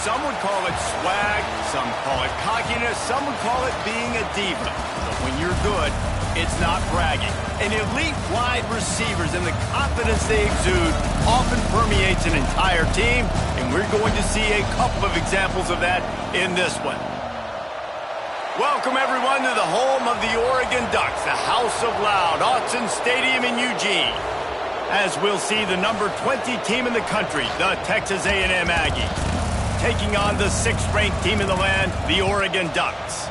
Some would call it swag, some call it cockiness, some would call it being a diva. But when you're good, it's not bragging. And elite wide receivers and the confidence they exude often permeates an entire team, and we're going to see a couple of examples of that in this one. Welcome, everyone, to the home of the Oregon Ducks, the House of Loud, Autzen Stadium in Eugene. As we'll see the number 20 team in the country, the Texas A&M Aggies, taking on the 6th-ranked team in the land, the Oregon Ducks.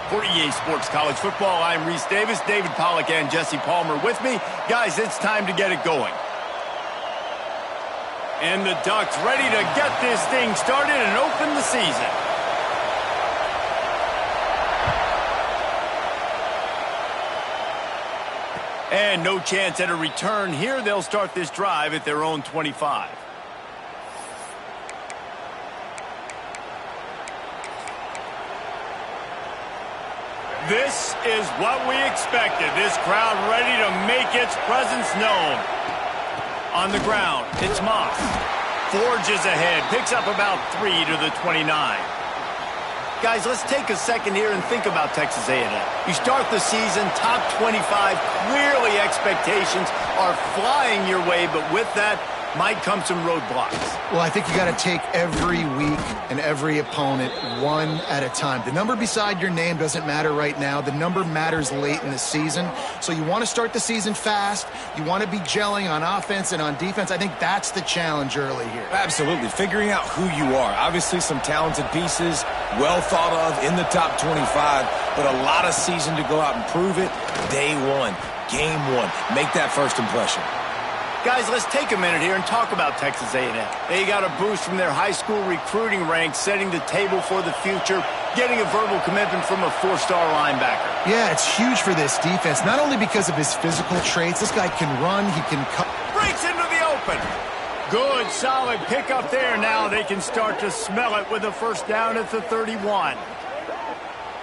For EA Sports College Football, I'm Reese Davis, David Pollack, and Jesse Palmer with me. Guys, it's time to get it going. And the Ducks ready to get this thing started and open the season. And no chance at a return here. They'll start this drive at their own 25. This is what we expected. This crowd ready to make its presence known. On the ground, it's Moss. Forges ahead, picks up about 3 to the 29. Guys, let's take a second here and think about Texas A&M. You start the season, top 25. Clearly expectations are flying your way, but with that might come some roadblocks. Well, I think you got to take every week and every opponent one at a time. The number beside your name doesn't matter right now. The number matters late in the season. So you want to start the season fast. You want to be gelling on offense and on defense. I think that's the challenge early here. Absolutely. Figuring out who you are. Obviously some talented pieces, well thought of in the top 25, but a lot of season to go out and prove it. Day one, game one. Make that first impression. Guys, let's take a minute here and talk about Texas A&M. They got a boost from their high school recruiting ranks, setting the table for the future, getting a verbal commitment from a 4-star linebacker. Yeah, it's huge for this defense, not only because of his physical traits. This guy can run, he can cut. Breaks into the open. Good, solid pickup there. Now they can start to smell it with a first down at the 31.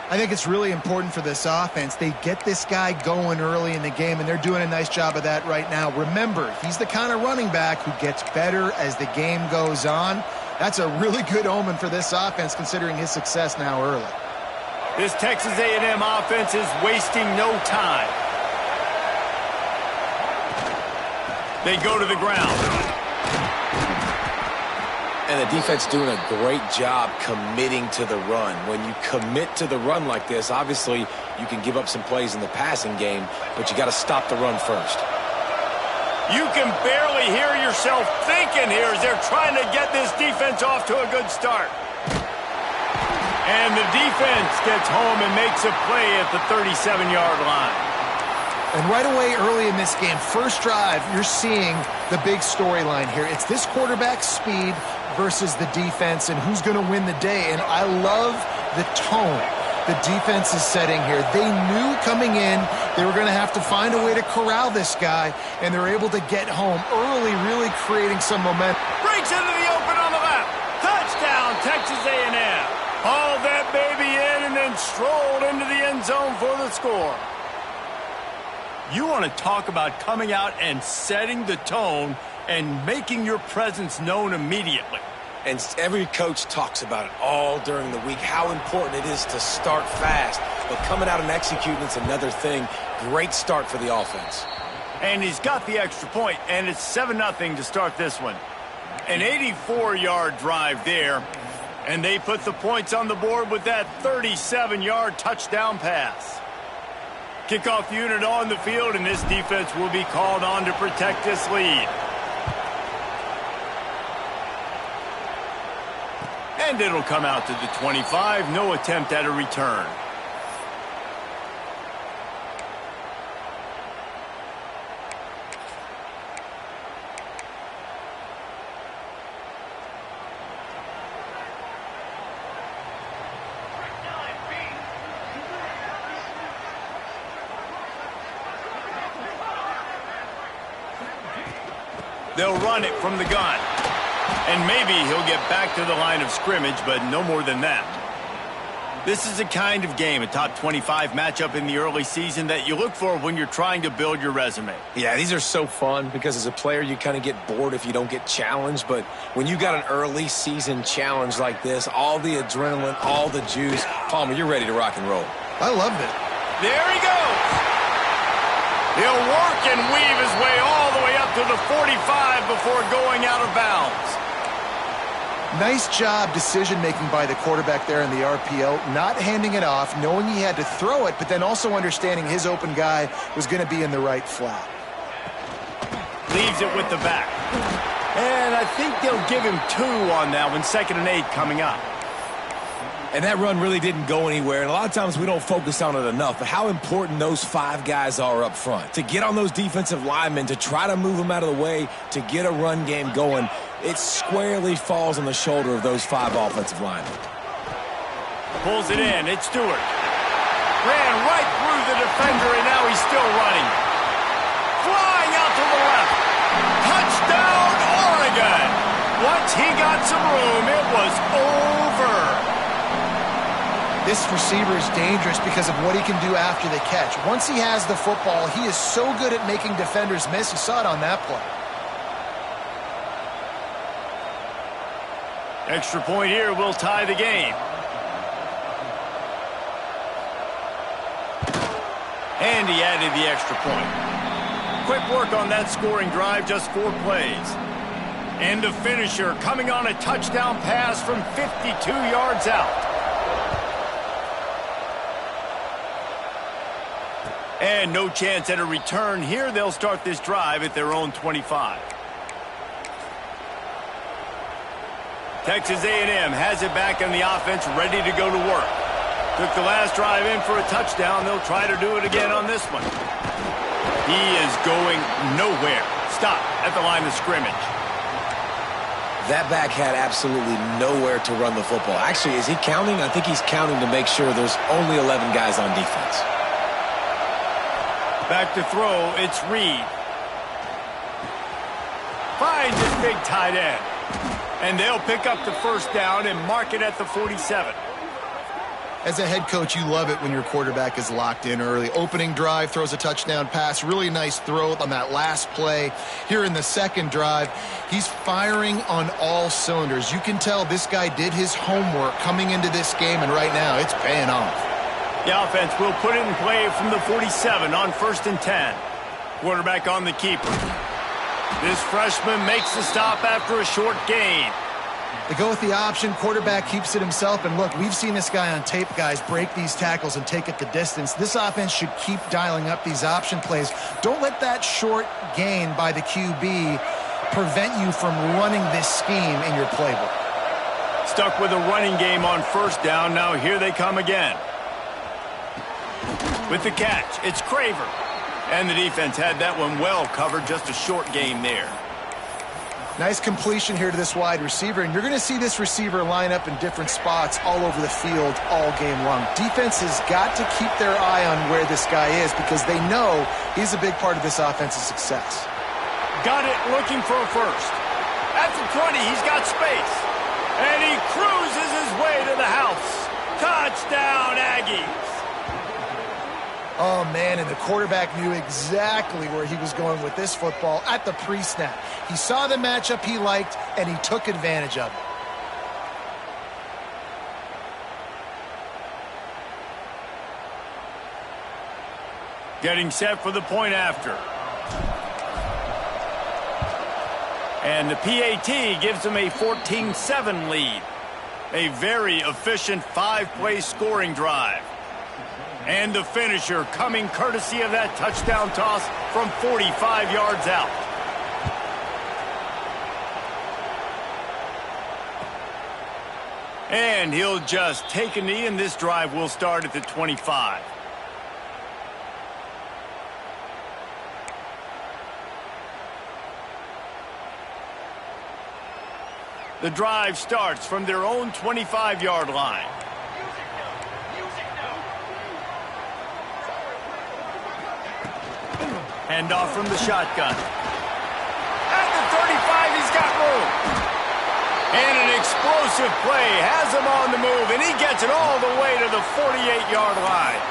I think it's really important for this offense. They get this guy going early in the game, and they're doing a nice job of that right now. Remember, he's the kind of running back who gets better as the game goes on. That's a really good omen for this offense, considering his success now early. This Texas A&M offense is wasting no time. They go to the ground. And the defense doing a great job committing to the run. When you commit to the run like this, obviously you can give up some plays in the passing game, but you got to stop the run first. You can barely hear yourself thinking here as they're trying to get this defense off to a good start. And the defense gets home and makes a play at the 37-yard line. And right away early in this game, first drive, you're seeing the big storyline here. It's this quarterback's speed versus the defense and who's going to win the day. And I love the tone the defense is setting here. They knew coming in they were going to have to find a way to corral this guy, and they're able to get home early, really creating some momentum. Breaks into the open on the left. Touchdown, Texas A&M. Hauled that baby in and then strolled into the end zone for the score. You want to talk about coming out and setting the tone and making your presence known immediately. And every coach talks about it all during the week, how important it is to start fast. But coming out and executing is another thing. Great start for the offense. And he's got the extra point, and it's 7-0 to start this one. An 84-yard drive there, and they put the points on the board with that 37-yard touchdown pass. Kickoff unit on the field, and this defense will be called on to protect this lead. And it'll come out to the 25. No attempt at a return. They'll run it from the gun. And maybe he'll get back to the line of scrimmage, but no more than that. This is the kind of game, a top 25 matchup in the early season, that you look for when you're trying to build your resume. Yeah, these are so fun because as a player, you kind of get bored if you don't get challenged. But when you got an early season challenge like this, all the adrenaline, all the juice, Palmer, you're ready to rock and roll. I loved it. There he goes. He'll work and weave his way all the way up to the 45 before going out of bounds. Nice job decision-making by the quarterback there in the RPO, not handing it off, knowing he had to throw it, but then also understanding his open guy was going to be in the right flat. Leaves it with the back. And I think they'll give him 2 on that one, 2nd and 8 coming up. And that run really didn't go anywhere. And a lot of times we don't focus on it enough, but how important those 5 guys are up front. To get on those defensive linemen, to try to move them out of the way, to get a run game going, it squarely falls on the shoulder of those 5 offensive linemen. Pulls it in. It's Stewart. Ran right through the defender, and now he's still running. Flying out to the left. Touchdown, Oregon. Once he got some room, it was over. This receiver is dangerous because of what he can do after the catch. Once he has the football, he is so good at making defenders miss. You saw it on that play. Extra point here will tie the game. And he added the extra point. Quick work on that scoring drive, just 4 plays. And the finisher coming on a touchdown pass from 52 yards out. And no chance at a return here. They'll start this drive at their own 25. Texas A&M has it back in the offense, ready to go to work. Took the last drive in for a touchdown. They'll try to do it again on this one. He is going nowhere. Stop at the line of scrimmage. That back had absolutely nowhere to run the football. Actually, is he counting? I think he's counting to make sure there's only 11 guys on defense. Back to throw, it's Reed. Finds his big tight end. And they'll pick up the first down and mark it at the 47. As a head coach, you love it when your quarterback is locked in early. Opening drive, throws a touchdown pass. Really nice throw on that last play. Here in the second drive, he's firing on all cylinders. You can tell this guy did his homework coming into this game, and right now it's paying off. The offense will put it in play from the 47 on 1st and 10. Quarterback on the keeper. This freshman makes the stop after a short gain. They go with the option. Quarterback keeps it himself. And look, we've seen this guy on tape, guys, break these tackles and take it the distance. This offense should keep dialing up these option plays. Don't let that short gain by the QB prevent you from running this scheme in your playbook. Stuck with a running game on 1st down. Now here they come again. With the catch, it's Craver. And the defense had that one well covered, just a short gain there. Nice completion here to this wide receiver, and you're going to see this receiver line up in different spots all over the field all game long. Defense has got to keep their eye on where this guy is because they know he's a big part of this offense's success. Got it, looking for a first. At the 20, he's got space. And he cruises his way to the house. Touchdown, Aggies. Oh, man, and the quarterback knew exactly where he was going with this football at the pre-snap. He saw the matchup he liked, and he took advantage of it. Getting set for the point after. And the PAT gives them a 14-7 lead. A very efficient 5-play scoring drive. And the finisher coming courtesy of that touchdown toss from 45 yards out. And he'll just take a knee, and this drive will start at the 25. The drive starts from their own 25-yard line. Hand off from the shotgun. At the 35, he's got room. And an explosive play has him on the move, and he gets it all the way to the 48-yard line.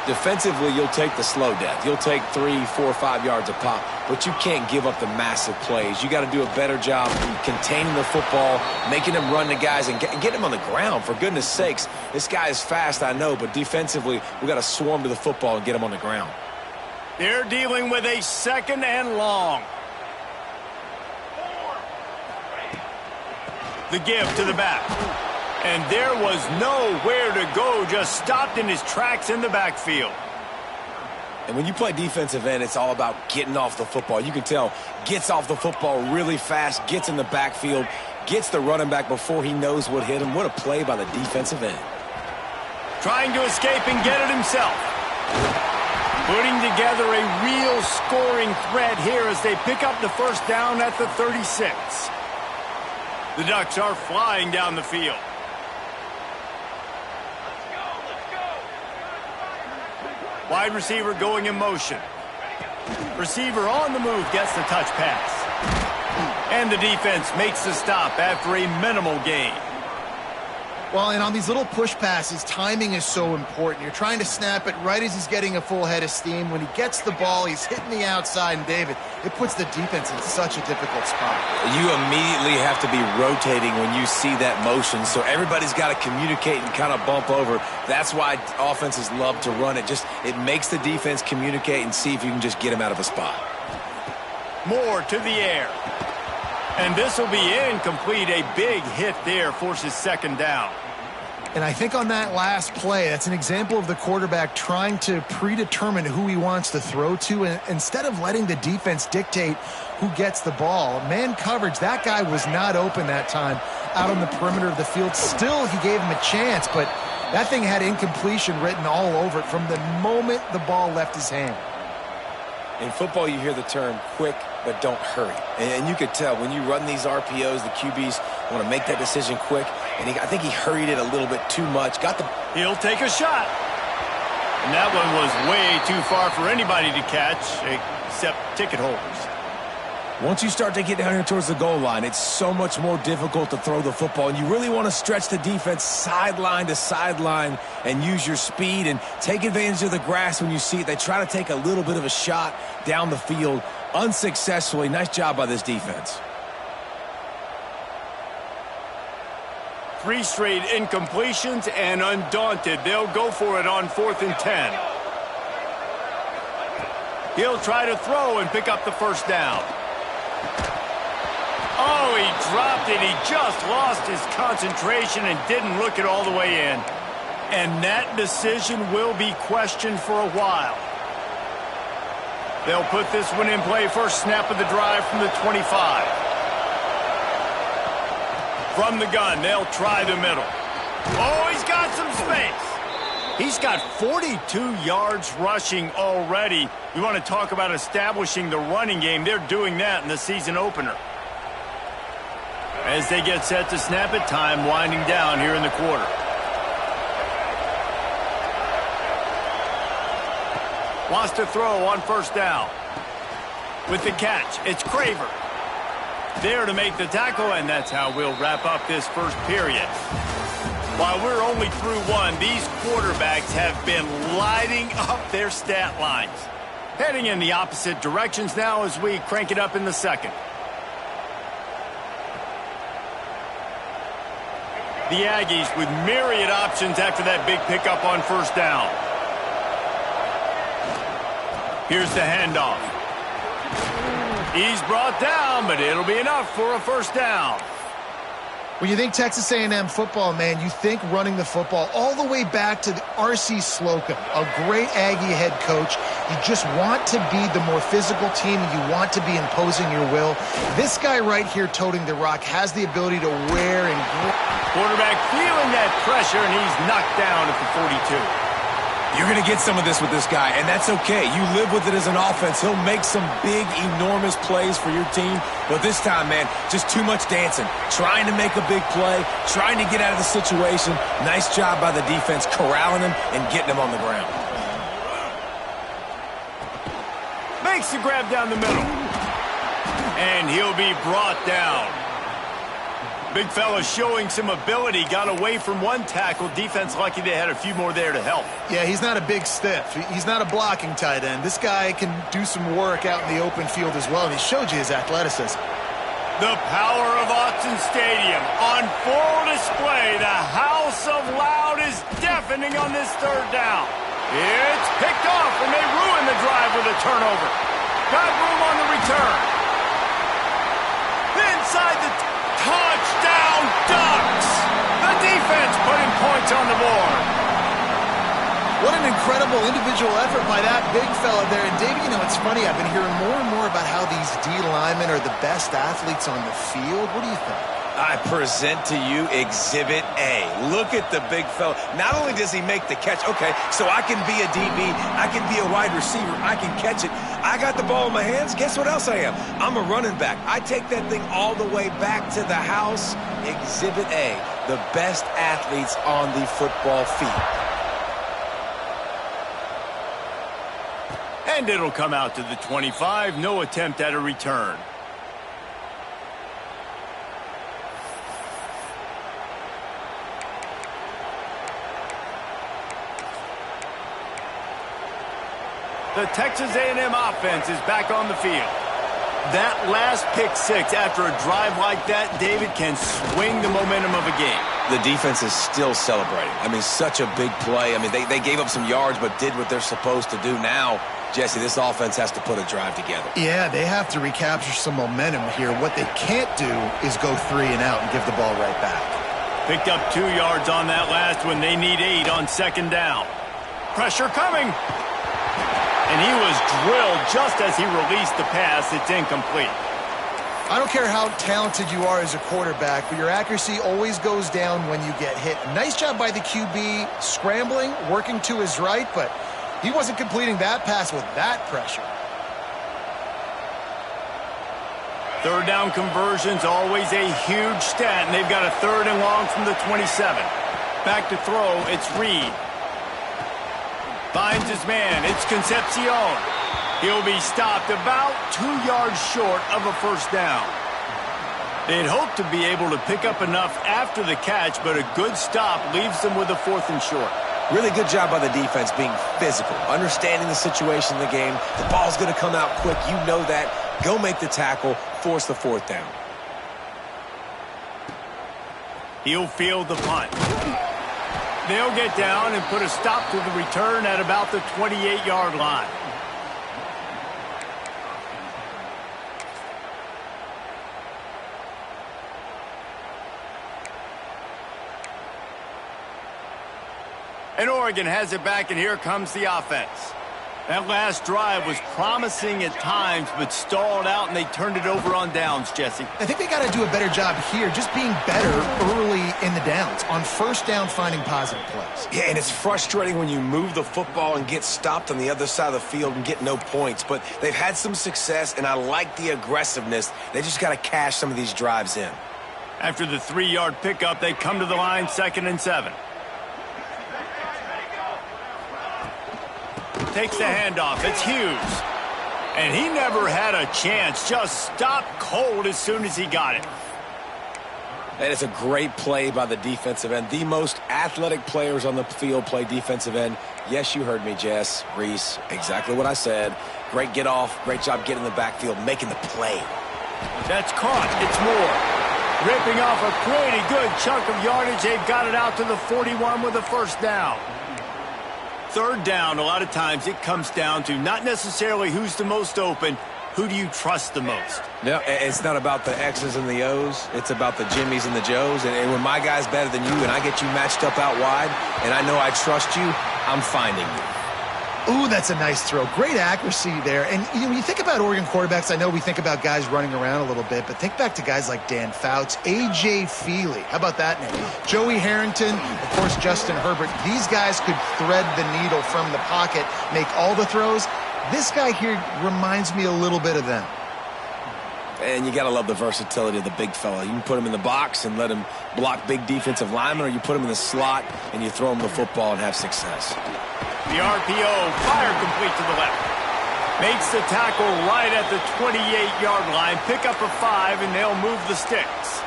Defensively, you'll take the slow death. You'll take 3, 4, 5 yards a pop, but you can't give up the massive plays. You got to do a better job containing the football, making them run the guys, and get them on the ground. For goodness sakes, this guy is fast, I know, but defensively, we got to swarm to the football and get him on the ground. They're dealing with a 2nd and long. The give to the back. And there was nowhere to go, just stopped in his tracks in the backfield. And when you play defensive end, it's all about getting off the football. You can tell, gets off the football really fast, gets in the backfield, gets the running back before he knows what hit him. What a play by the defensive end. Trying to escape and get it himself. Putting together a real scoring threat here as they pick up the first down at the 36. The Ducks are flying down the field. Wide receiver going in motion. Receiver on the move gets the touch pass. And the defense makes the stop after a minimal gain. Well, and on these little push passes, timing is so important. You're trying to snap it right as he's getting a full head of steam. When he gets the ball, he's hitting the outside, and David, it puts the defense in such a difficult spot. You immediately have to be rotating when you see that motion, so everybody's got to communicate and kind of bump over. That's why offenses love to run it. It makes the defense communicate and see if you can just get him out of a spot. Moore to the air. And this will be incomplete. A big hit there forces 2nd down. And I think on that last play, that's an example of the quarterback trying to predetermine who he wants to throw to, and instead of letting the defense dictate who gets the ball. Man coverage, that guy was not open that time out on the perimeter of the field. Still, he gave him a chance, but that thing had incompletion written all over it from the moment the ball left his hand. In football, you hear the term quick, but don't hurry. And you could tell when you run these RPOs, the QBs want to make that decision quick. And I think he hurried it a little bit too much. He'll take a shot. And that one was way too far for anybody to catch, except ticket holders. Once you start to get down here towards the goal line, it's so much more difficult to throw the football. And you really want to stretch the defense sideline to sideline and use your speed and take advantage of the grass when you see it. They try to take a little bit of a shot down the field unsuccessfully. Nice job by this defense. 3 straight incompletions, and undaunted, they'll go for it on 4th and 10. He'll try to throw and pick up the first down. Oh, he dropped it. He just lost his concentration and didn't look it all the way in. And that decision will be questioned for a while. They'll put this one in play. First snap of the drive from the 25. From the gun, they'll try the middle. Oh, he's got some space. He's got 42 yards rushing already. You want to talk about establishing the running game. They're doing that in the season opener. As they get set to snap it, time winding down here in the quarter. Wants to throw on first down. With the catch, it's Craver. There to make the tackle, and that's how we'll wrap up this first period. While we're only through one, these quarterbacks have been lighting up their stat lines. Heading in the opposite directions now as we crank it up in the second. The Aggies with myriad options after that big pickup on first down. Here's the handoff. He's brought down, but it'll be enough for a first down. When you think Texas A&M football, man, you think running the football all the way back to R.C. Slocum, a great Aggie head coach. You just want to be the more physical team, and you want to be imposing your will. This guy right here toting the rock has the ability to wear and... Quarterback feeling that pressure, and he's knocked down at the 42. You're going to get some of this with this guy, and that's okay. You live with it as an offense. He'll make some big, enormous plays for your team. But this time, man, just too much dancing. Trying to make a big play, trying to get out of the situation. Nice job by the defense corralling him and getting him on the ground. Makes the grab down the middle. And he'll be brought down. Big fella showing some ability. Got away from one tackle. Defense lucky they had a few more there to help. Yeah, he's not a big stiff. He's not a blocking tight end. This guy can do some work out in the open field as well, and he showed you his athleticism. The power of Autzen Stadium on full display. The house of loud is deafening on this third down. It's picked off, and they ruin the drive with a turnover. Got room on the return. Inside the touchdown Ducks. The defense putting points on the board. What an incredible individual effort by that big fella there. And, Dave, you know, it's funny. I've been hearing more and more about how these D linemen are the best athletes on the field. What do you think? I present to you Exhibit A. Look at the big fella. Not only does he make the catch, okay, so I can be a DB, I can be a wide receiver, I can catch it. I got the ball in my hands. Guess what else I am? I'm a running back. I take that thing all the way back to the house. Exhibit A, the best athletes on the football field. And it'll come out to the 25. No attempt at a return. The Texas A&M offense is back on the field. That last pick six after a drive like that, David, can swing the momentum of a game. The defense is still celebrating. I mean, such a big play. I mean, they gave up some yards but did what they're supposed to do. Now, Jesse, this offense has to put a drive together. Yeah, they have to recapture some momentum here. What they can't do is go 3 and out and give the ball right back. Picked up 2 yards on that last one. They need 8 on second down. Pressure coming. And he was drilled just as he released the pass. It's incomplete. I don't care how talented you are as a quarterback, but your accuracy always goes down when you get hit. Nice job by the QB scrambling, working to his right, but he wasn't completing that pass with that pressure. Third down conversions, always a huge stat, and they've got a 3rd and long from the 27. Back to throw, it's Reed. Finds his man, it's Concepcion. He'll be stopped about 2 yards short of a first down. They'd hoped to be able to pick up enough after the catch, but a good stop leaves them with a 4th and short. Really good job by the defense being physical, understanding the situation in the game. The ball's going to come out quick. You know that. Go make the tackle, force the 4th down. He'll field the punt. They'll get down and put a stop to the return at about the 28-yard line. And Oregon has it back, and here comes the offense. That last drive was promising at times, but stalled out, and they turned it over on downs, Jesse. I think they got to do a better job here, just being better early in the downs, on first down finding positive plays. Yeah, and it's frustrating when you move the football and get stopped on the other side of the field and get no points, but they've had some success, and I like the aggressiveness. They just got to cash some of these drives in. After the 3-yard pickup, they come to the line 2nd and 7. Takes the handoff. It's Hughes. And he never had a chance. Just stopped cold as soon as he got it. And it's a great play by the defensive end. The most athletic players on the field play defensive end. Yes, you heard me, Jess, Reese. Exactly what I said. Great get off. Great job getting in the backfield, making the play. That's caught. It's Moore. Ripping off a pretty good chunk of yardage. They've got it out to the 41 with a first down. Third down, a lot of times it comes down to not necessarily who's the most open, who do you trust the most? No, it's not about the X's and the O's. It's about the Jimmys and the Joes. And when my guy's better than you and I get you matched up out wide and I know I trust you, I'm finding you. Ooh, that's a nice throw. Great accuracy there. And you know, when you think about Oregon quarterbacks, I know we think about guys running around a little bit, but think back to guys like Dan Fouts, A.J. Feely. How about that name? Joey Harrington, of course, Justin Herbert. These guys could thread the needle from the pocket, make all the throws. This guy here reminds me a little bit of them. And you got to love the versatility of the big fella. You can put him in the box and let him block big defensive linemen, or you put him in the slot and you throw him the football and have success. The RPO, fire complete to the left. Makes the tackle right at the 28-yard line. Pick up a 5, and they'll move the sticks.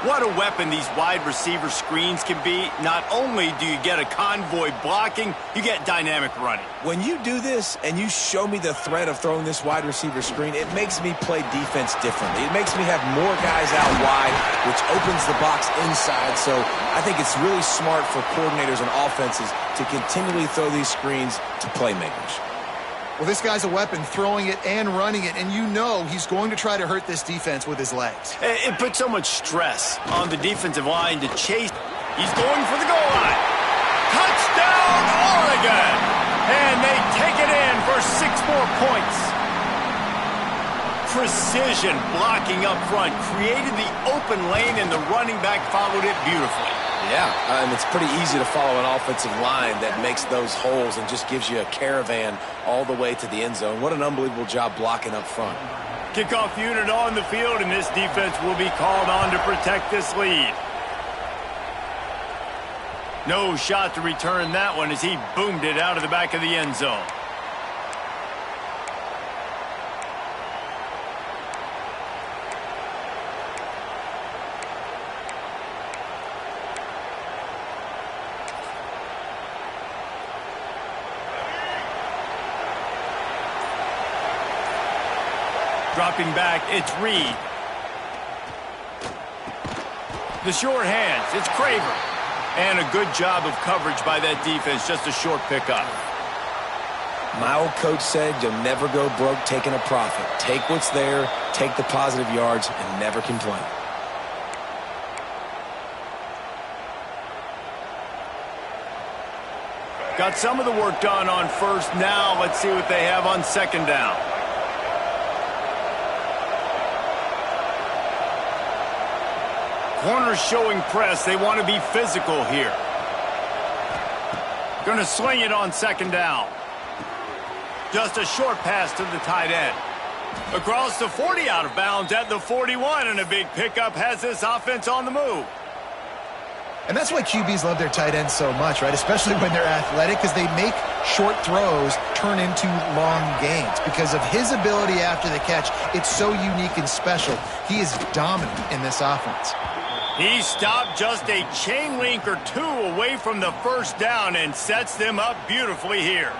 What a weapon these wide receiver screens can be. Not only do you get a convoy blocking, you get dynamic running. When you do this and you show me the threat of throwing this wide receiver screen, it makes me play defense differently. It makes me have more guys out wide, which opens the box inside. So I think it's really smart for coordinators and offenses to continually throw these screens to playmakers. Well, this guy's a weapon, throwing it and running it, and you know he's going to try to hurt this defense with his legs. It puts so much stress on the defensive line to chase. He's going for the goal line. Touchdown, Oregon! And they take it in for 6 more points. Precision blocking up front, created the open lane, and the running back followed it beautifully. Yeah, and it's pretty easy to follow an offensive line that makes those holes and just gives you a caravan all the way to the end zone. What an unbelievable job blocking up front. Kickoff unit on the field, and this defense will be called on to protect this lead. No shot to return that one as he boomed it out of the back of the end zone. Dropping back, it's Reed. The short hands, it's Craver. And a good job of coverage by that defense, just a short pickup. My old coach said you'll never go broke taking a profit. Take what's there, take the positive yards, and never complain. Got some of the work done on first. Now let's see what they have on second down. Corners showing press. They want to be physical here. Going to sling it on second down. Just a short pass to the tight end. Across the 40, out of bounds at the 41, and a big pickup has this offense on the move. And that's why QBs love their tight ends so much, right? Especially when they're athletic, because they make short throws turn into long gains. Because of his ability after the catch, it's so unique and special. He is dominant in this offense. He stopped just a chain link or two away from the first down and sets them up beautifully here.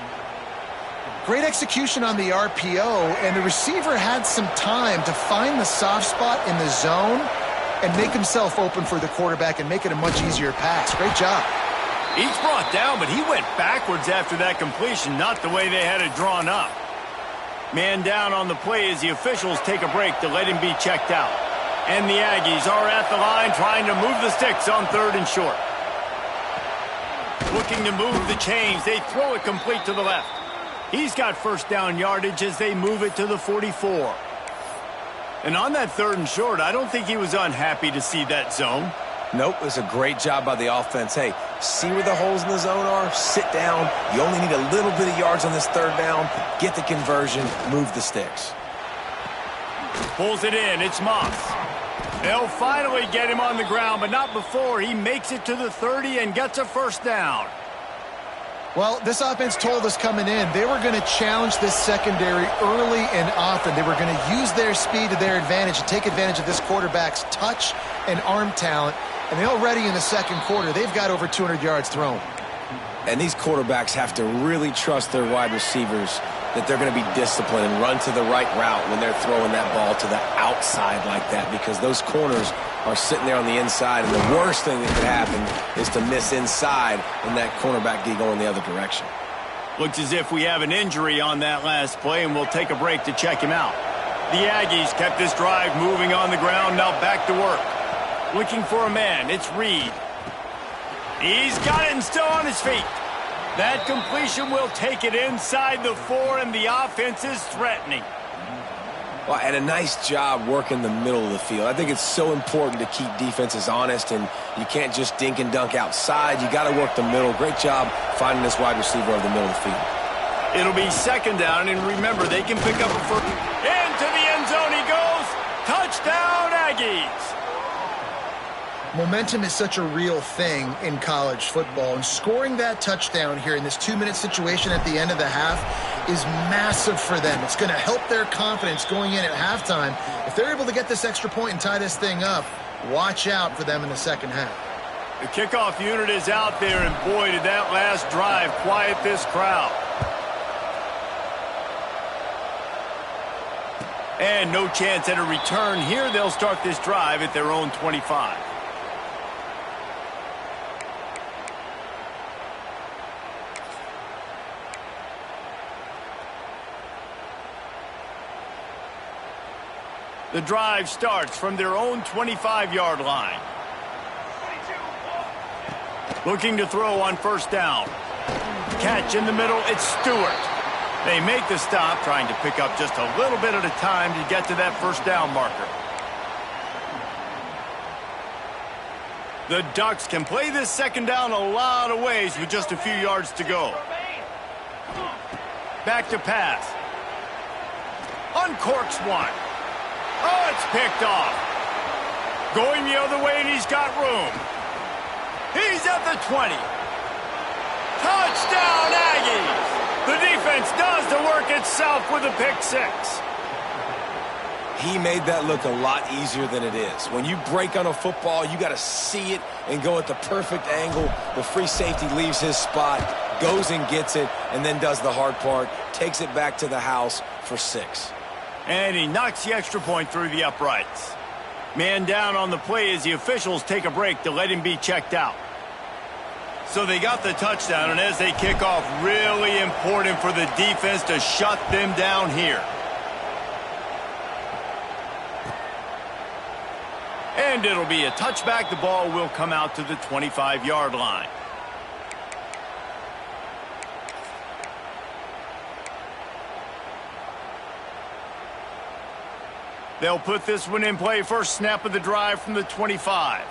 Great execution on the RPO, and the receiver had some time to find the soft spot in the zone and make himself open for the quarterback and make it a much easier pass. Great job. He's brought down, but he went backwards after that completion, not the way they had it drawn up. Man down on the play as the officials take a break to let him be checked out. And the Aggies are at the line trying to move the sticks on 3rd and short. Looking to move the chains. They throw it complete to the left. He's got first down yardage as they move it to the 44. And on that 3rd and short, I don't think he was unhappy to see that zone. Nope, it was a great job by the offense. Hey, see where the holes in the zone are? Sit down. You only need a little bit of yards on this 3rd down. Get the conversion. Move the sticks. Pulls it in. It's Moss. They'll finally get him on the ground, but not before he makes it to the 30 and gets a first down. Well, this offense told us coming in they were going to challenge this secondary early and often. They were going to use their speed to their advantage and take advantage of this quarterback's touch and arm talent. And already in the second quarter, they've got over 200 yards thrown. And these quarterbacks have to really trust their wide receivers that they're going to be disciplined and run to the right route when they're throwing that ball to the outside like that, because those corners are sitting there on the inside, and the worst thing that could happen is to miss inside and that cornerback D going the other direction. Looks as if we have an injury on that last play, and we'll take a break to check him out. The Aggies kept this drive moving on the ground, now back to work. Looking for a man, it's Reed. He's got it and still on his feet. That completion will take it inside the 4, and the offense is threatening. Well, and a nice job working the middle of the field. I think it's so important to keep defenses honest, and you can't just dink and dunk outside. You got to work the middle. Great job finding this wide receiver over the middle of the field. It'll be second down, and remember, they can pick up a first. Into the end zone he goes. Touchdown, Aggies. Momentum is such a real thing in college football, and scoring that touchdown here in this 2-minute situation at the end of the half is massive for them. It's going to help their confidence going in at halftime. If they're able to get this extra point and tie this thing up, Watch out for them in the second half. The kickoff unit is out there, and boy, did that last drive quiet this crowd. And no chance at a return here. They'll start this drive at their own 25. The drive starts from their own 25-yard line. Looking to throw on first down. Catch in the middle, it's Stewart. They make the stop, trying to pick up just a little bit at a time to get to that first down marker. The Ducks can play this second down a lot of ways with just a few yards to go. Back to pass. Uncorks one. Oh, it's picked off. Going the other way, and he's got room. He's at the 20. Touchdown, Aggies! The defense does the work itself with a pick six. He made that look a lot easier than it is. When you break on a football, you got to see it and go at the perfect angle. The free safety leaves his spot, goes and gets it, and then does the hard part, takes it back to the house for 6. And he knocks the extra point through the uprights. Man down on the play as the officials take a break to let him be checked out. So they got the touchdown, and as they kick off, really important for the defense to shut them down here. And it'll be a touchback. The ball will come out to the 25-yard line. They'll put this one in play. First snap of the drive from the 25.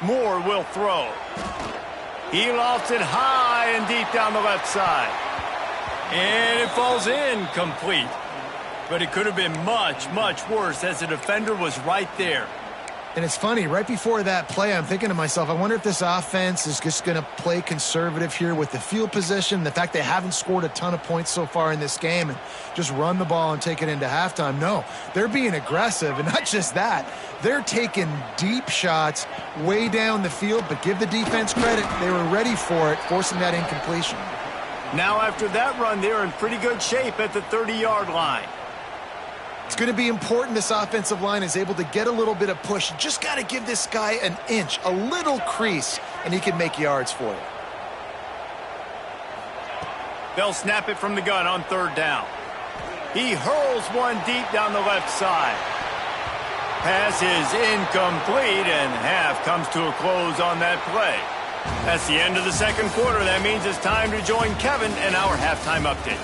Moore will throw. He lofts it high and deep down the left side. And it falls in complete. But it could have been much, much worse as the defender was right there. And it's funny, right before that play, I'm thinking to myself, I wonder if this offense is just going to play conservative here with the field position, the fact they haven't scored a ton of points so far in this game, and just run the ball and take it into halftime. No, they're being aggressive, and not just that. They're taking deep shots way down the field, but give the defense credit. They were ready for it, forcing that incompletion. Now after that run, they're in pretty good shape at the 30-yard line. It's going to be important this offensive line is able to get a little bit of push. You just got to give this guy an inch, a little crease, and he can make yards for you. They'll snap it from the gun on third down. He hurls one deep down the left side. Pass is incomplete, and half comes to a close on that play. That's the end of the second quarter. That means it's time to join Kevin and our halftime update.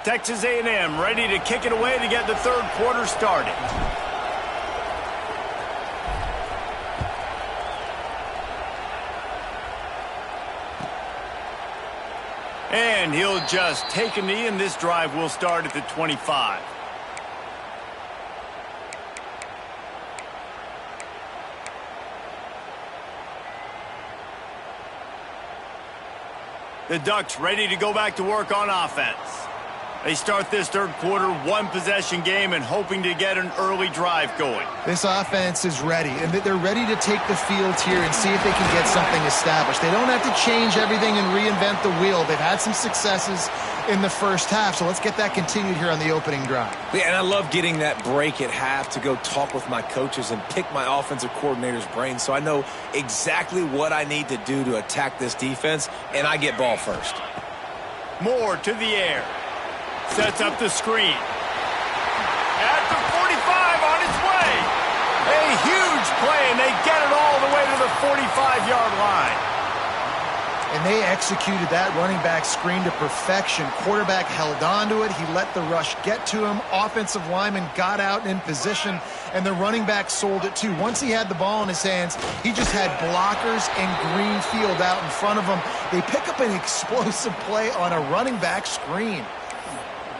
Texas A&M ready to kick it away to get the third quarter started. And he'll just take a knee, and this drive will start at the 25. The Ducks ready to go back to work on offense. They start this third quarter, one-possession game, and hoping to get an early drive going. This offense is ready, and they're ready to take the field here and see if they can get something established. They don't have to change everything and reinvent the wheel. They've had some successes in the first half, so let's get that continued here on the opening drive. Yeah, and I love getting that break at half to go talk with my coaches and pick my offensive coordinator's brain so I know exactly what I need to do to attack this defense, and I get ball first. Moore to the air. Sets up the screen. At the 45 on its way. A huge play, and they get it all the way to the 45-yard line. And they executed that running back screen to perfection. Quarterback held on to it. He let the rush get to him. Offensive lineman got out and in position, and the running back sold it too. Once he had the ball in his hands, he just had blockers and green field out in front of him. They pick up an explosive play on a running back screen.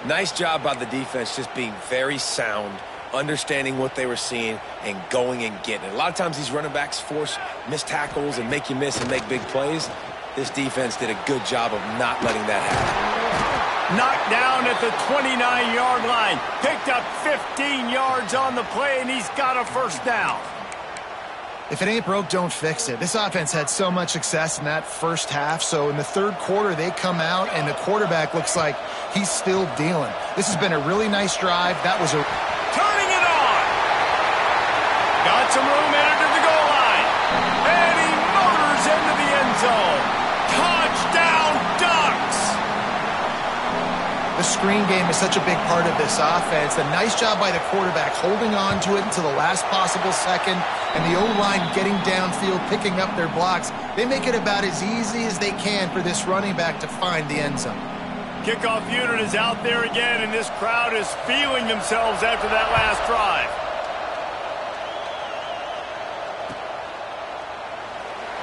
Nice job by the defense just being very sound, understanding what they were seeing, and going and getting it. A lot of times these running backs force missed tackles and make you miss and make big plays. This defense did a good job of not letting that happen. Knocked down at the 29-yard line. Picked up 15 yards on the play, and he's got a first down. If it ain't broke, don't fix it. This offense had so much success in that first half, so in the third quarter they come out and the quarterback looks like he's still dealing. This has been a really nice drive. That was a... Turning it on! Got some room, entered to the goal line. And he motors into the end zone. Touchdown, Ducks! The screen game is such a big part of this offense. A nice job by the quarterback holding on to it until the last possible second, and the O-line getting downfield, picking up their blocks. They make it about as easy as they can for this running back to find the end zone. Kickoff unit is out there again, and this crowd is feeling themselves after that last drive.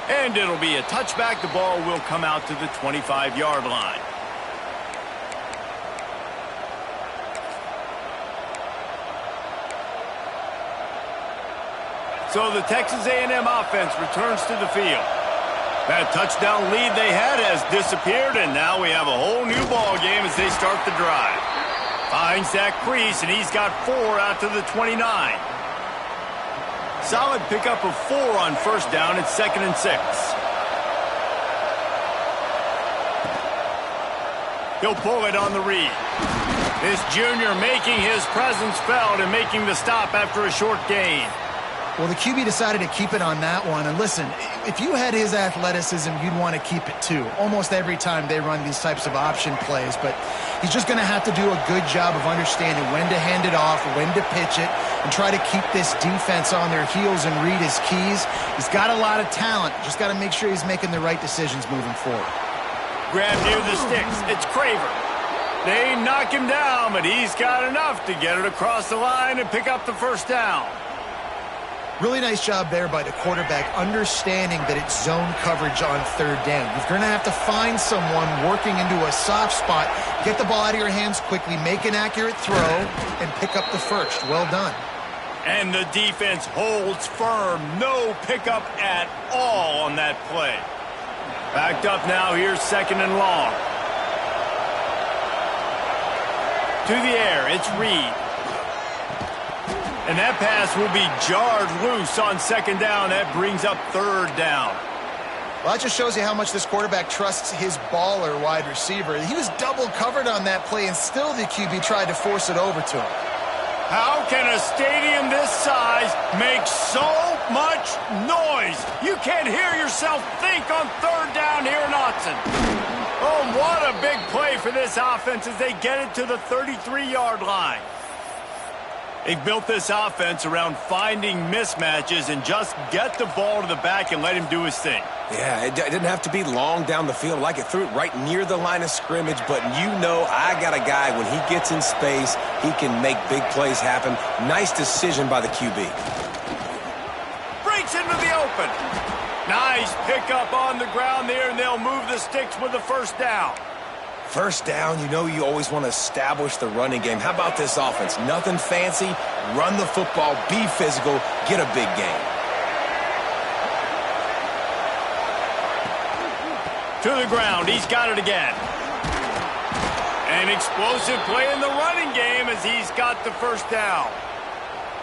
And it'll be a touchback. The ball will come out to the 25-yard line. So the Texas A&M offense returns to the field. That touchdown lead they had has disappeared, and now we have a whole new ball game as they start the drive. Finds that crease, and he's got 4 out to the 29. Solid pickup of 4 on first down. It's 2nd and 6. He'll pull it on the read. This junior making his presence felt and making the stop after a short gain. Well, the QB decided to keep it on that one. And listen, if you had his athleticism, you'd want to keep it too. Almost every time they run these types of option plays. But he's just going to have to do a good job of understanding when to hand it off, when to pitch it, and try to keep this defense on their heels and read his keys. He's got a lot of talent. Just got to make sure he's making the right decisions moving forward. Grab near the sticks. It's Craver. They knock him down, but he's got enough to get it across the line and pick up the first down. Really nice job there by the quarterback, understanding that it's zone coverage on third down. You're going to have to find someone working into a soft spot, get the ball out of your hands quickly, make an accurate throw, and pick up the first. Well done. And the defense holds firm. No pickup at all on that play. Backed up now. Here's 2nd and long. To the air. It's Reed. And that pass will be jarred loose on 2nd down. That brings up 3rd down. Well, that just shows you how much this quarterback trusts his baller wide receiver. He was double covered on that play, and still the QB tried to force it over to him. How can a stadium this size make so much noise? You can't hear yourself think on 3rd down here in Autzen. Oh, what a big play for this offense as they get it to the 33-yard line. They've built this offense around finding mismatches and just get the ball to the back and let him do his thing. Yeah, it didn't have to be long down the field. Like it threw it right near the line of scrimmage, but you know I got a guy, when he gets in space, he can make big plays happen. Nice decision by the QB. Breaks into the open. Nice pickup on the ground there, and they'll move the sticks with the first down. First down, you know you always want to establish the running game. How about this offense? Nothing fancy. Run the football, be physical, get a big gain. To the ground, he's got it again. An explosive play in the running game as he's got the first down.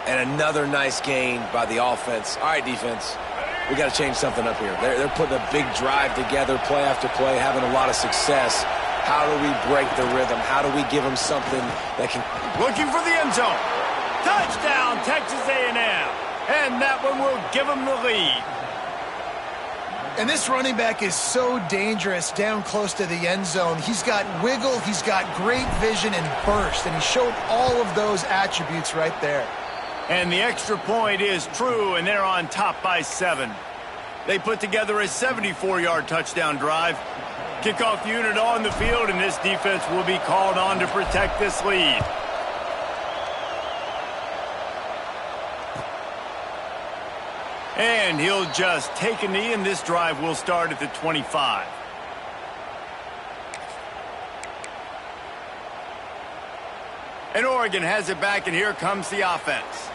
And another nice gain by the offense. All right, defense, we got to change something up here. They're putting a big drive together, play after play, having a lot of success. How do we break the rhythm? How do we give them something that can... Looking for the end zone. Touchdown, Texas A&M. And that one will give them the lead. And this running back is so dangerous down close to the end zone. He's got wiggle, he's got great vision and burst, and he showed all of those attributes right there. And the extra point is true, and they're on top by 7. They put together a 74-yard touchdown drive. Kickoff unit on the field, and this defense will be called on to protect this lead. And he'll just take a knee, and this drive will start at the 25. And Oregon has it back, and here comes the offense.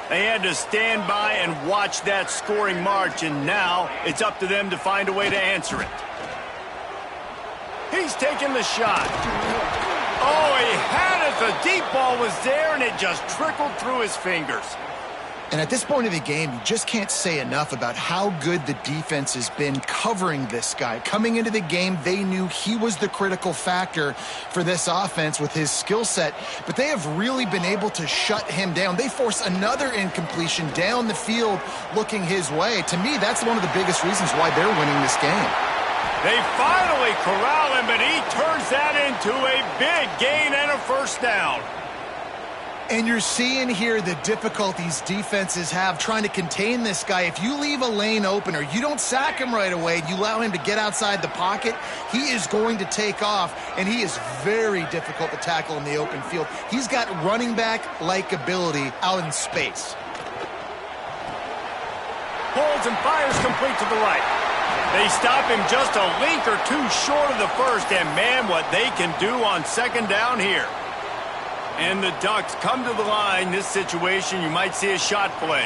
They had to stand by and watch that scoring march, and now it's up to them to find a way to answer it. He's taking the shot. Oh, he had it. The deep ball was there, and it just trickled through his fingers. And at this point of the game, you just can't say enough about how good the defense has been covering this guy. Coming into the game, they knew he was the critical factor for this offense with his skill set, but they have really been able to shut him down. They force another incompletion down the field looking his way. To me, that's one of the biggest reasons why they're winning this game. They finally corral him, but he turns that into a big gain and a first down. And you're seeing here the difficulties defenses have trying to contain this guy. If you leave a lane open or you don't sack him right away, you allow him to get outside the pocket, he is going to take off, and he is very difficult to tackle in the open field. He's got running back-like ability out in space. Holds and fires complete to the right. They stop him just a length or two short of the first, and man, what they can do on second down here. And the Ducks come to the line. This situation, you might see a shot play.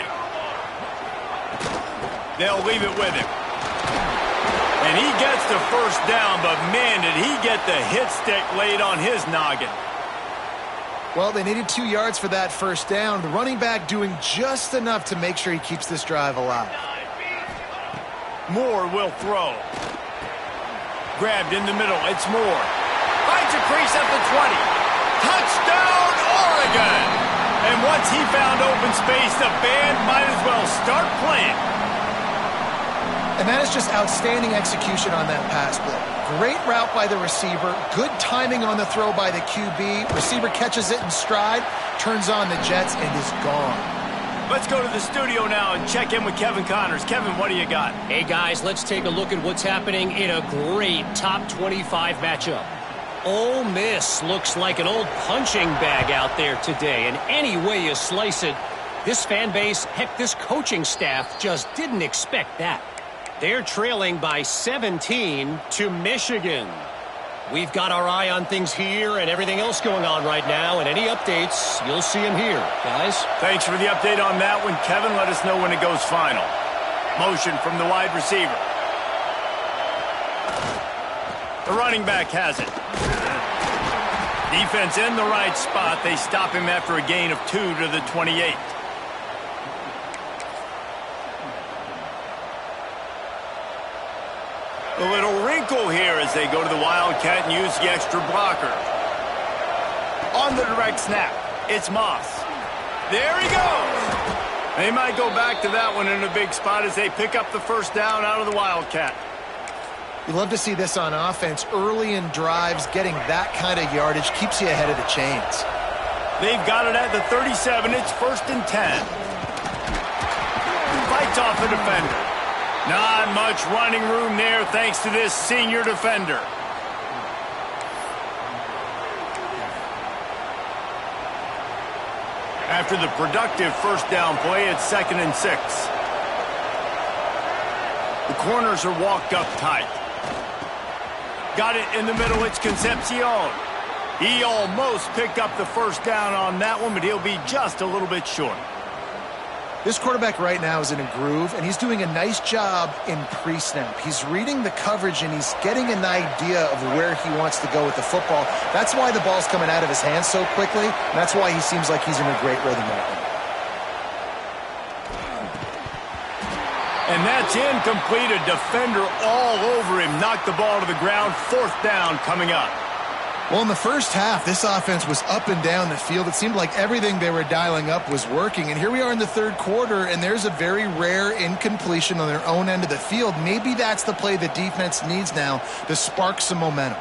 They'll leave it with him. And he gets the first down, but man, did he get the hit stick laid on his noggin. Well, they needed 2 yards for that first down. The running back doing just enough to make sure he keeps this drive alive. Moore will throw. Grabbed in the middle. It's Moore. Finds a crease at the 20. Touchdown, Oregon! And once he found open space, the band might as well start playing. And that is just outstanding execution on that pass play. Great route by the receiver, good timing on the throw by the QB. Receiver catches it in stride, turns on the jets, and is gone. Let's go to the studio now and check in with Kevin Connors. Kevin, what do you got? Hey, guys, let's take a look at what's happening in a great top 25 matchup. Ole Miss looks like an old punching bag out there today, and any way you slice it, this fan base, heck, this coaching staff just didn't expect that. They're trailing by 17 to Michigan. We've got our eye on things here and everything else going on right now, and any updates, you'll see them here, guys. Thanks for the update on that one, Kevin. Let us know when it goes final. Motion from the wide receiver. The running back has it. Defense in the right spot. They stop him after a gain of 2 to the 28. A little wrinkle here as they go to the Wildcat and use the extra blocker. On the direct snap, it's Moss. There he goes. They might go back to that one in a big spot as they pick up the first down out of the Wildcat. You love to see this on offense. Early in drives, getting that kind of yardage keeps you ahead of the chains. They've got it at the 37. It's 1st and 10. Fights off the defender. Not much running room there thanks to this senior defender. After the productive first down play, it's 2nd and 6. The corners are walked up tight. Got it in the middle, it's Concepcion. He almost picked up the first down on that one, but he'll be just a little bit short. This quarterback right now is in a groove, and he's doing a nice job in pre-snap. He's reading the coverage, and he's getting an idea of where he wants to go with the football. That's why the ball's coming out of his hands so quickly, and that's why he seems like he's in a great rhythm right now. And that's incomplete. A defender all over him. Knocked the ball to the ground. 4th down coming up. Well, in the first half, this offense was up and down the field. It seemed like everything they were dialing up was working. And here we are in the 3rd quarter, and there's a very rare incompletion on their own end of the field. Maybe that's the play the defense needs now to spark some momentum.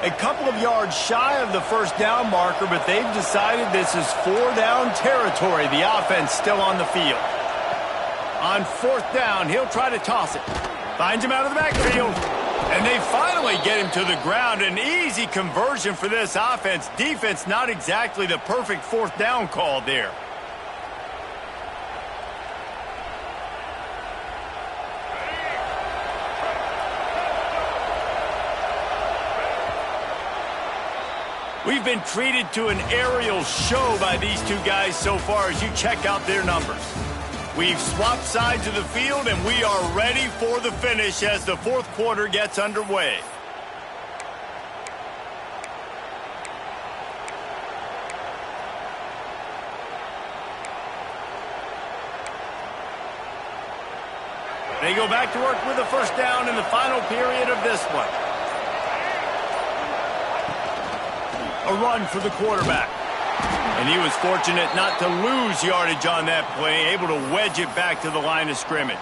A couple of yards shy of the first down marker, but they've decided this is 4-down territory. The offense still on the field. On 4th down, he'll try to toss it. Finds him out of the backfield. And they finally get him to the ground. An easy conversion for this offense. Defense not exactly the perfect 4th down call there. We've been treated to an aerial show by these two guys so far as you check out their numbers. We've swapped sides of the field, and we are ready for the finish as the fourth quarter gets underway. They go back to work with a first down in the final period of this one. A run for the quarterback. And he was fortunate not to lose yardage on that play, able to wedge it back to the line of scrimmage.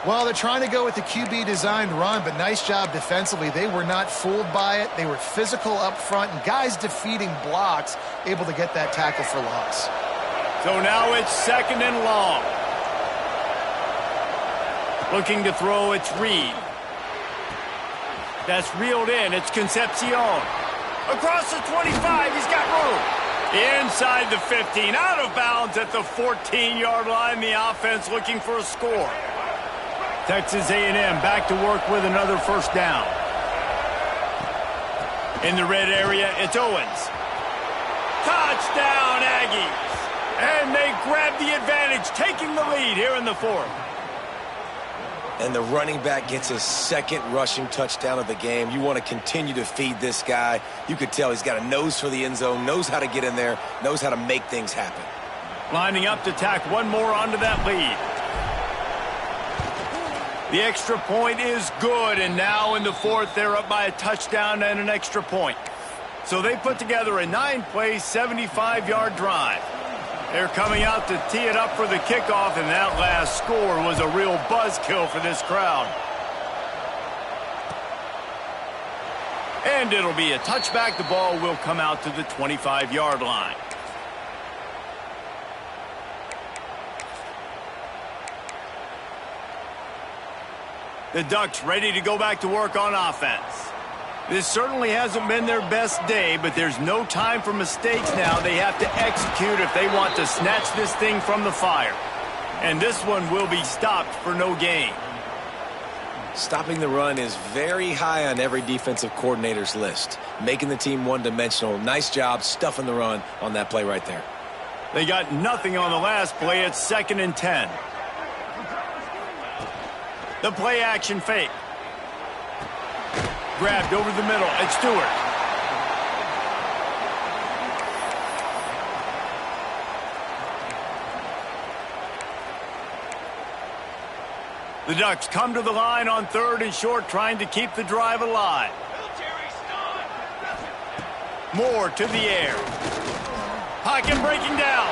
Well, they're trying to go with the QB-designed run, but nice job defensively. They were not fooled by it. They were physical up front, and guys defeating blocks, able to get that tackle for loss. So now it's second and long. Looking to throw, it's Reed. That's reeled in. It's Concepcion. Across the 25, he's got room. Inside the 15, out of bounds at the 14-yard line. The offense looking for a score. Texas A&M back to work with another first down. In the red area, it's Owens. Touchdown, Aggies. And they grab the advantage, taking the lead here in the fourth. And the running back gets his second rushing touchdown of the game. You want to continue to feed this guy. You could tell he's got a nose for the end zone, knows how to get in there, knows how to make things happen. Lining up to tack one more onto that lead. The extra point is good, and now in the fourth, they're up by a touchdown and an extra point. So they put together a 9-play, 75-yard drive. They're coming out to tee it up for the kickoff, and that last score was a real buzzkill for this crowd. And it'll be a touchback. The ball will come out to the 25-yard line. The Ducks ready to go back to work on offense. This certainly hasn't been their best day, but there's no time for mistakes now. They have to execute if they want to snatch this thing from the fire. And this one will be stopped for no gain. Stopping the run is very high on every defensive coordinator's list. Making the team one-dimensional. Nice job stuffing the run on that play right there. They got nothing on the last play. It's 2nd and 10. The play action fake. Grabbed over the middle. It's Stewart. The Ducks come to the line on 3rd and short, trying to keep the drive alive. Moore to the air. Pocket breaking down.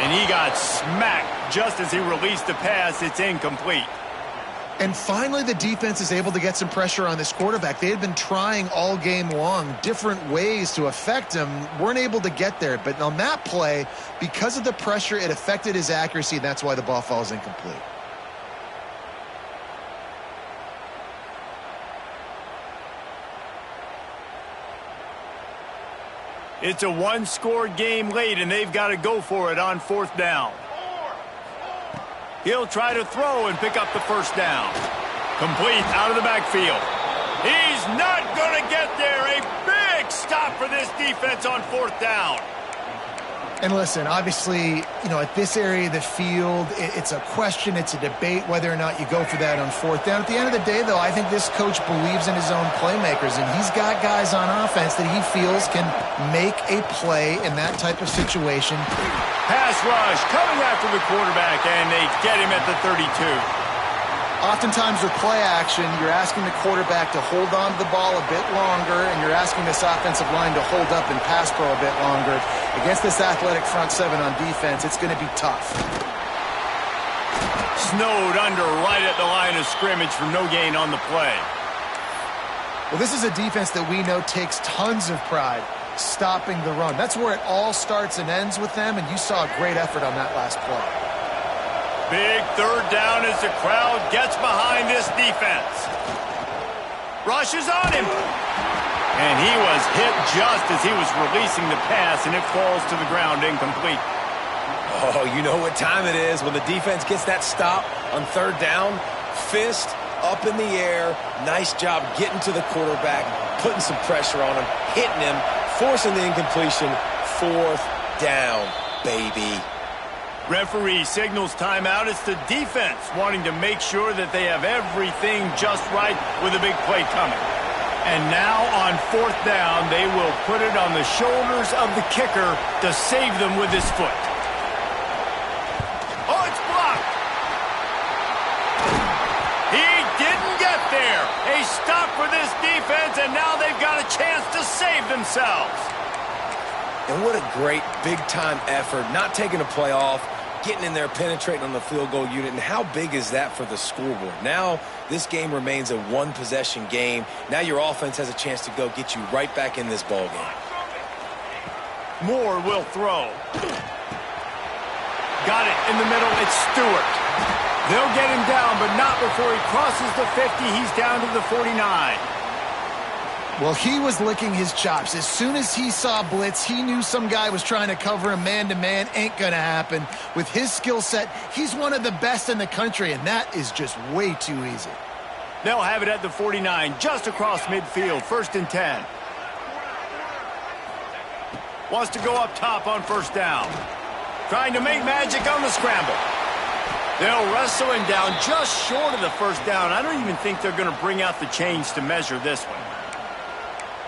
And he got smacked just as he released the pass. It's incomplete. And finally, the defense is able to get some pressure on this quarterback. They had been trying all game long different ways to affect him, weren't able to get there. But on that play, because of the pressure, it affected his accuracy, and that's why the ball falls incomplete. It's a one-score game late, and they've got to go for it on 4th down. He'll try to throw and pick up the first down. Complete out of the backfield. He's not going to get there. A big stop for this defense on 4th down. And listen, obviously, at this area of the field, it's a question, it's a debate whether or not you go for that on 4th down. At the end of the day, though, I think this coach believes in his own playmakers, and he's got guys on offense that he feels can make a play in that type of situation. Pass rush coming after the quarterback, and they get him at the 32. Oftentimes with play action, you're asking the quarterback to hold on to the ball a bit longer, and you're asking this offensive line to hold up and pass pro a bit longer. Against this athletic front seven on defense, it's going to be tough. Snowed under right at the line of scrimmage for no gain on the play. Well, this is a defense that we know takes tons of pride stopping the run. That's where it all starts and ends with them, and you saw a great effort on that last play. Big 3rd down as the crowd gets behind this defense. Rushes on him. And he was hit just as he was releasing the pass, and it falls to the ground incomplete. Oh, you know what time it is when the defense gets that stop on 3rd down. Fist up in the air. Nice job getting to the quarterback, putting some pressure on him, hitting him, forcing the incompletion. 4th down, baby. Referee signals timeout. It's the defense wanting to make sure that they have everything just right with a big play coming. And now on 4th down, they will put it on the shoulders of the kicker to save them with his foot. Oh, it's blocked. He didn't get there. A stop for this defense, and now they've got a chance to save themselves. And what a great big-time effort, not taking a play off, getting in there, penetrating on the field goal unit. And how big is that for the scoreboard? Now this game remains a one-possession game. Now your offense has a chance to go get you right back in this ball game. Moore will throw. Got it in the middle. It's Stewart. They'll get him down, but not before he crosses the 50. He's down to the 49. Well, he was licking his chops. As soon as he saw blitz, he knew some guy was trying to cover him man-to-man. Ain't gonna happen. With his skill set, he's one of the best in the country, and that is just way too easy. They'll have it at the 49, just across midfield, 1st and 10. Wants to go up top on 1st down. Trying to make magic on the scramble. They'll wrestle him down just short of the 1st down. I don't even think they're going to bring out the chains to measure this one.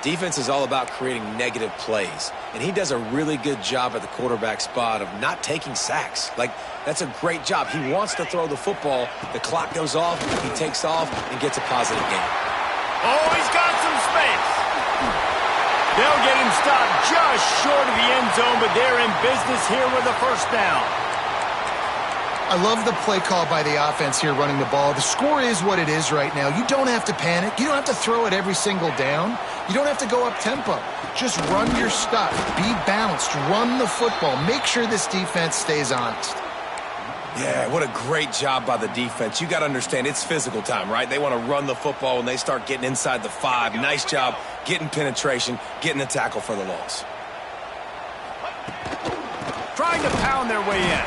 Defense is all about creating negative plays, and he does a really good job at the quarterback spot of not taking sacks. Like, that's a great job. He wants to throw the football. The clock goes off, he takes off, and gets a positive gain. Oh, he's got some space. They'll get him stopped just short of the end zone, but they're in business here with a 1st down. I love the play call by the offense here running the ball. The score is what it is right now. You don't have to panic. You don't have to throw it every single down. You don't have to go up tempo. Just run your stuff. Be balanced. Run the football. Make sure this defense stays honest. Yeah, what a great job by the defense. You got to understand, it's physical time, right? They want to run the football when they start getting inside the 5. Nice job getting penetration, getting the tackle for the loss. Trying to pound their way in.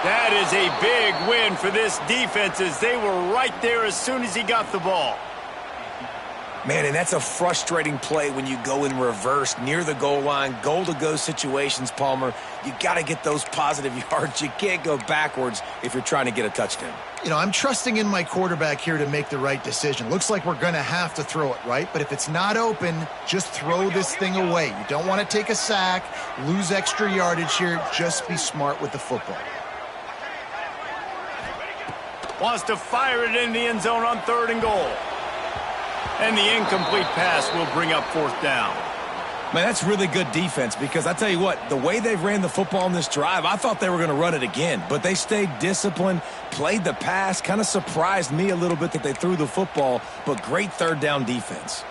That is a big win for this defense as they were right there as soon as he got the ball. Man, and that's a frustrating play when you go in reverse near the goal line, goal-to-go situations, Palmer. You got to get those positive yards. You can't go backwards if you're trying to get a touchdown. You know, I'm trusting in my quarterback here to make the right decision. Looks like we're going to have to throw it, right? But if it's not open, just throw this thing away. You don't want to take a sack, lose extra yardage here. Just be smart with the football. Wants to fire it in the end zone on 3rd and goal. And the incomplete pass will bring up 4th down. Man, that's really good defense because I tell you what, the way they've ran the football in this drive, I thought they were going to run it again. But they stayed disciplined, played the pass, kind of surprised me a little bit that they threw the football, but great 3rd down defense.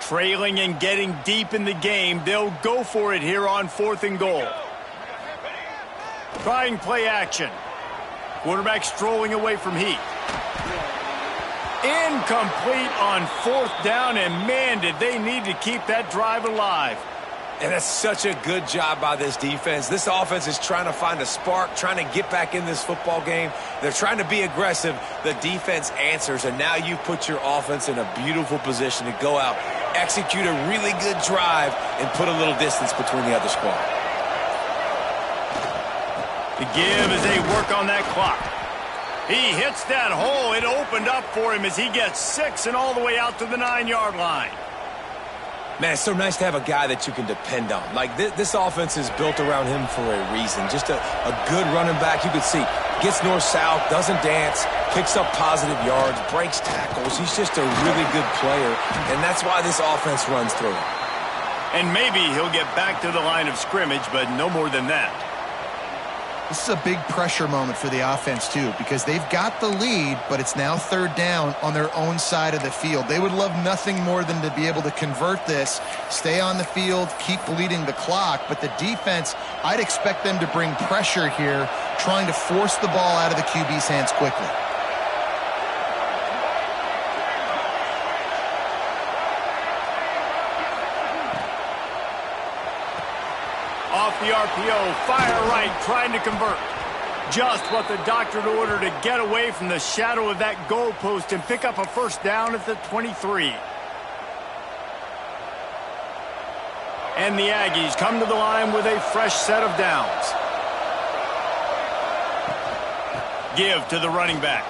Trailing and getting deep in the game, they'll go for it here on 4th and goal. Trying play action. Quarterback strolling away from Heath. Incomplete on 4th down, and man, did they need to keep that drive alive. And that's such a good job by this defense. This offense is trying to find a spark, trying to get back in this football game. They're trying to be aggressive. The defense answers, and now you put your offense in a beautiful position to go out, execute a really good drive, and put a little distance between the other squad. The give as they work on that clock. He hits that hole. It opened up for him as he gets 6 and all the way out to the 9-yard line. Man, it's so nice to have a guy that you can depend on. Like, this offense is built around him for a reason. Just a good running back. You can see, gets north-south, doesn't dance, picks up positive yards, breaks tackles. He's just a really good player, and that's why this offense runs through him. And maybe he'll get back to the line of scrimmage, but no more than that. This is a big pressure moment for the offense, too, because they've got the lead, but it's now 3rd down on their own side of the field. They would love nothing more than to be able to convert this, stay on the field, keep bleeding the clock. But the defense, I'd expect them to bring pressure here, trying to force the ball out of the QB's hands quickly. Off the RPO, fire right, trying to convert. Just what the doctor ordered to get away from the shadow of that goalpost and pick up a 1st down at the 23. And the Aggies come to the line with a fresh set of downs. Give to the running back.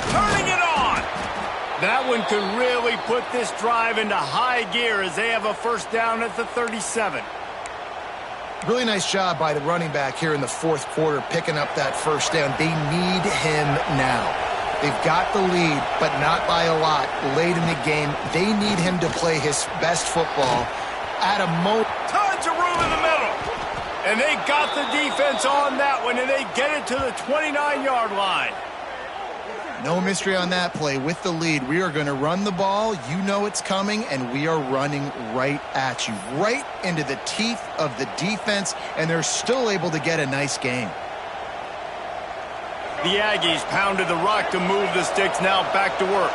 Turning it on. That one could really put this drive into high gear as they have a first down at the 37. Really nice job by the running back here in the fourth quarter picking up that first down. They need him now. They've got the lead, but not by a lot late in the game. They need him to play his best football at a moment. Tons of room in the middle. And they got the defense on that one, and they get it to the 29-yard line. No mystery on that play. With the lead, we are going to run the ball. You know it's coming, and we are running right at you, right into the teeth of the defense, and they're still able to get a nice game. The Aggies pounded the rock to move the sticks, now back to work.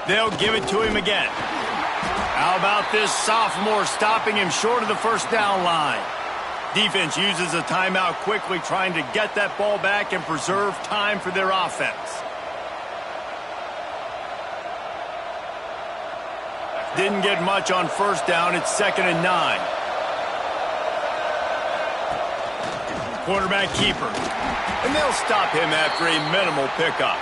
They'll give it to him again. How about this sophomore stopping him short of the first down line? Defense uses a timeout quickly, trying to get that ball back and preserve time for their offense. Didn't get much on first down. It's 2nd and 9. Quarterback keeper. And they'll stop him after a minimal pickup.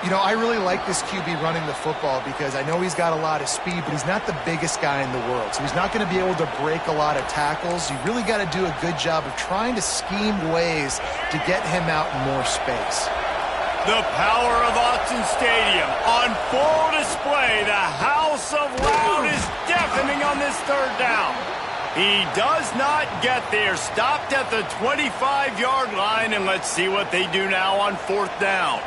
You know, I really like this QB running the football because I know he's got a lot of speed, but he's not the biggest guy in the world. So he's not going to be able to break a lot of tackles. You really got to do a good job of trying to scheme ways to get him out in more space. The power of Autzen Stadium on full display. The house of loud is deafening on this third down. He does not get there. Stopped at the 25-yard line, and let's see what they do now on fourth down.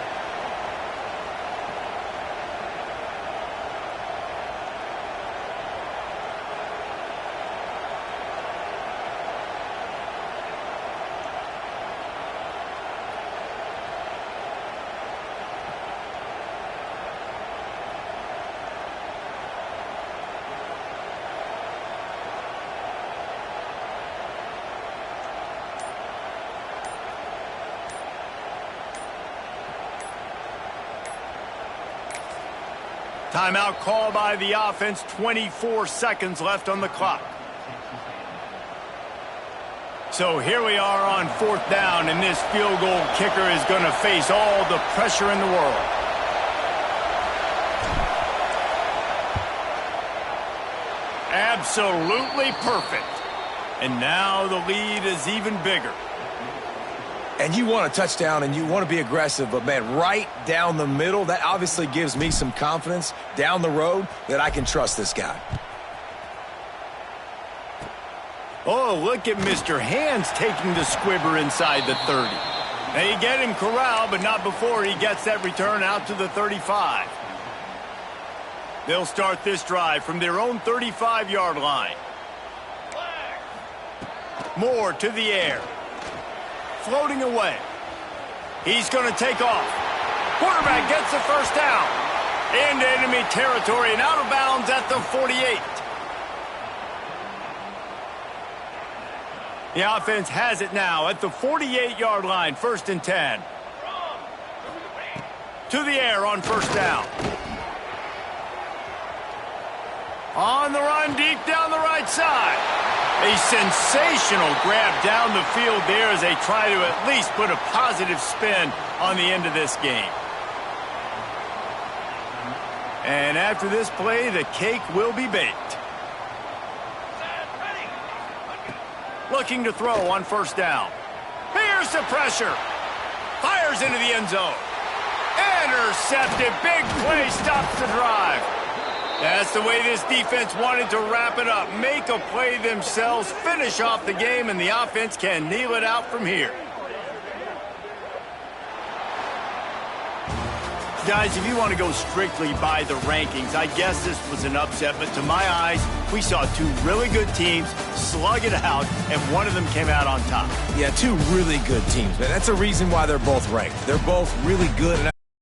Timeout call by the offense, 24 seconds left on the clock. So here we are on fourth down, and this field goal kicker is going to face all the pressure in the world. Absolutely perfect. And now the lead is even bigger. And you want a touchdown and you want to be aggressive, but, man, right down the middle, that obviously gives me some confidence down the road that I can trust this guy. Oh, look at Mr. Hands taking the squibber inside the 30. They get him corralled, but not before he gets that return out to the 35. They'll start this drive from their own 35-yard line. Moore to the air. Floating away. He's going to take off. Quarterback gets the first down. Into enemy territory and out of bounds at the 48. The offense has it now at the 48-yard line, 1st and 10. To the air on first down. On the run, deep down the right side. A sensational grab down the field there as they try to at least put a positive spin on the end of this game. And after this play, the cake will be baked. Looking to throw on first down. Here's the pressure. Fires into the end zone. Intercepted. Big play stops the drive. That's the way this defense wanted to wrap it up. Make a play themselves, finish off the game, and the offense can kneel it out from here. Guys, if you want to go strictly by the rankings, I guess this was an upset, but to my eyes, we saw two really good teams slug it out, and one of them came out on top. Yeah, two really good teams, man. That's a reason why they're both ranked. They're both really good.